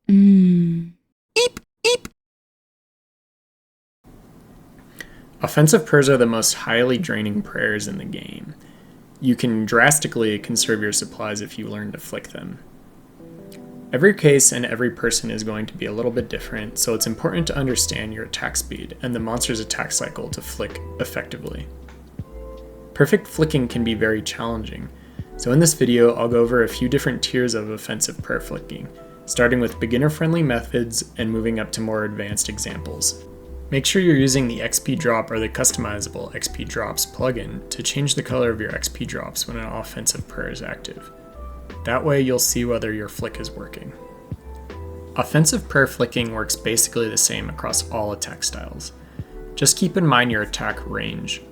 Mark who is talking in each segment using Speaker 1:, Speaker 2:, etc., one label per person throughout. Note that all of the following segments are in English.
Speaker 1: Eep, eep. Offensive prayers are the most highly draining prayers in the game. You can drastically conserve your supplies if you learn to flick them. Every case and every person is going to be a little bit different, so it's important to understand your attack speed and the monster's attack cycle to flick effectively. Perfect flicking can be very challenging, so in this video I'll go over a few different tiers of offensive prayer flicking, starting with beginner-friendly methods and moving up to more advanced examples. Make sure you're using the XP drop or the customizable XP drops plugin to change the color of your XP drops when an offensive prayer is active. That way you'll see whether your flick is working. Offensive prayer flicking works basically the same across all attack styles. Just keep in mind your attack range.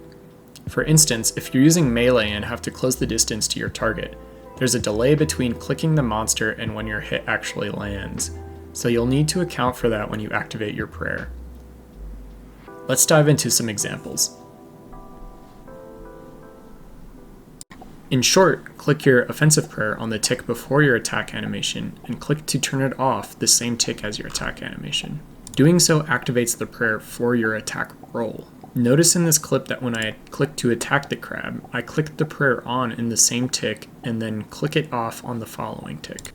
Speaker 1: For instance, if you're using melee and have to close the distance to your target, there's a delay between clicking the monster and when your hit actually lands, so you'll need to account for that when you activate your prayer. Let's dive into some examples. In short, click your offensive prayer on the tick before your attack animation and click to turn it off the same tick as your attack animation. Doing so activates the prayer for your attack roll. Notice in this clip that when I click to attack the crab, I click the prayer on in the same tick and then click it off on the following tick.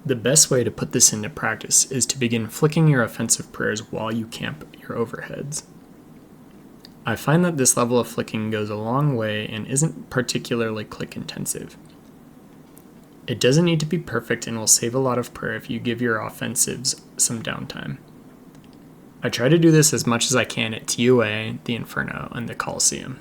Speaker 1: The best way to put this into practice is to begin flicking your offensive prayers while you camp your overheads. I find that this level of flicking goes a long way and isn't particularly click intensive. It doesn't need to be perfect and will save a lot of prayer if you give your offensives some downtime. I try to do this as much as I can at TUA, the Inferno, and the Coliseum.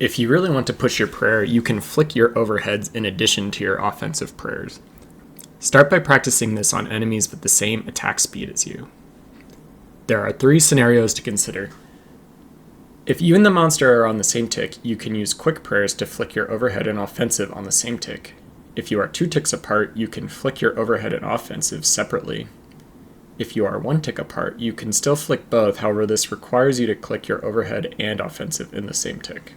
Speaker 1: If you really want to push your prayer, you can flick your overheads in addition to your offensive prayers. Start by practicing this on enemies with the same attack speed as you. There are 3 scenarios to consider. If you and the monster are on the same tick, you can use quick prayers to flick your overhead and offensive on the same tick. If you are 2 ticks apart, you can flick your overhead and offensive separately. If you are 1 tick apart, you can still flick both, however this requires you to click your overhead and offensive in the same tick.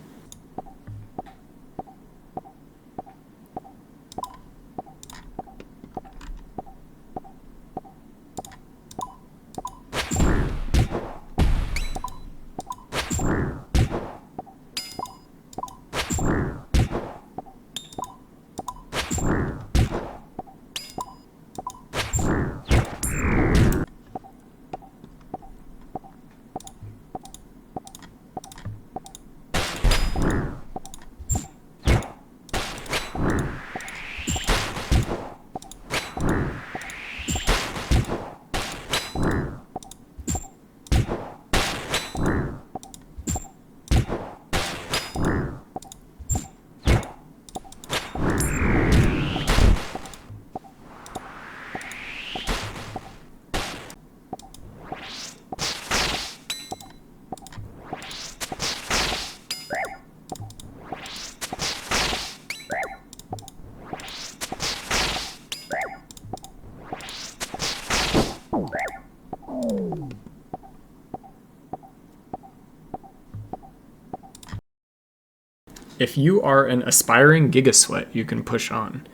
Speaker 1: If you are an aspiring gigasweat, you can push on.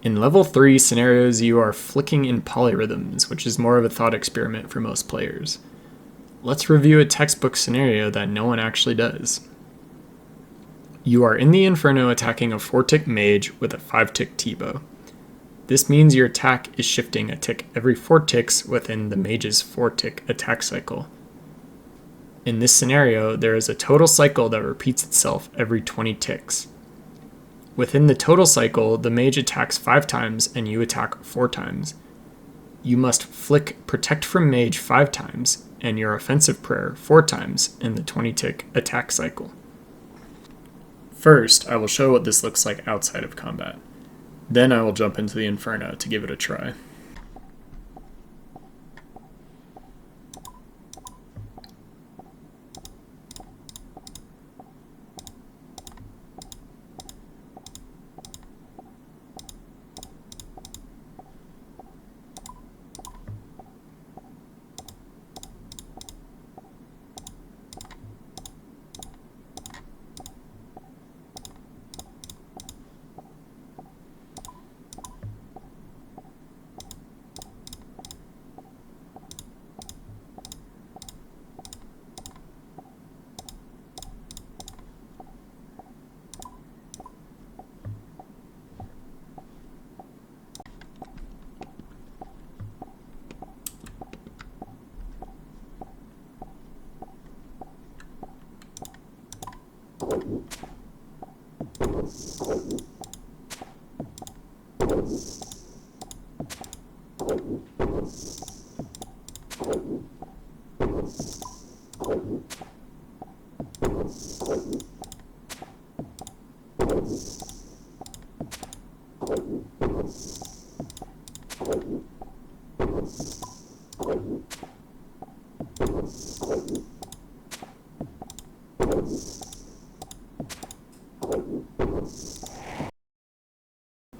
Speaker 1: In level 3 scenarios, you are flicking in polyrhythms, which is more of a thought experiment for most players. Let's review a textbook scenario that no one actually does. You are in the Inferno attacking a 4-tick mage with a 5-tick T-bow. This means your attack is shifting a tick every 4 ticks within the mage's 4-tick attack cycle. In this scenario, there is a total cycle that repeats itself every 20 ticks. Within the total cycle, the mage attacks 5 times and you attack 4 times. You must flick Protect from Mage 5 times and your offensive prayer 4 times in the 20-tick attack cycle. First, I will show what this looks like outside of combat. Then I will jump into the Inferno to give it a try.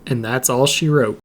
Speaker 1: And that's all she wrote.